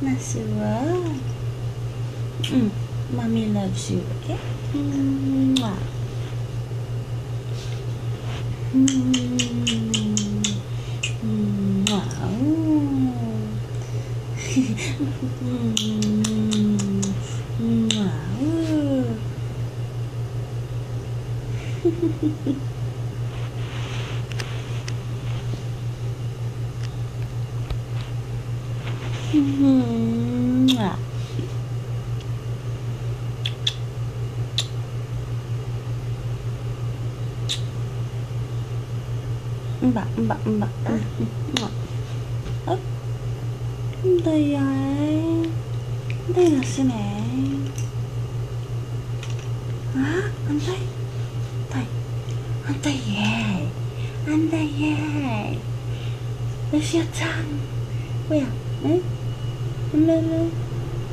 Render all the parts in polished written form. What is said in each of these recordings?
Nasura. Mommy loves you, okay? Mbak. Đây ấy. Đây là xe này. Anh đây. Anh đây yeah. Where's your tongue? Where?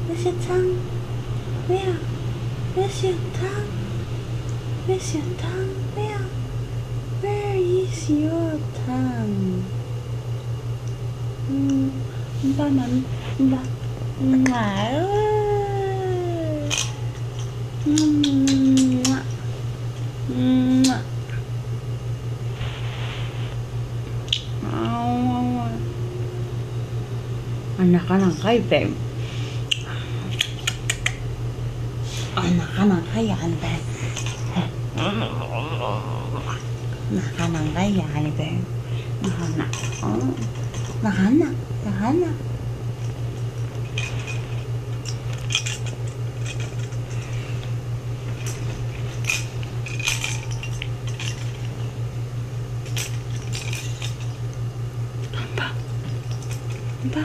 Where's your tongue? Where? Where's your tongue? Where's your tongue? Where is your tongue? Ba. Anak-anak kayo, Anak-anak kaya Anak. Ba.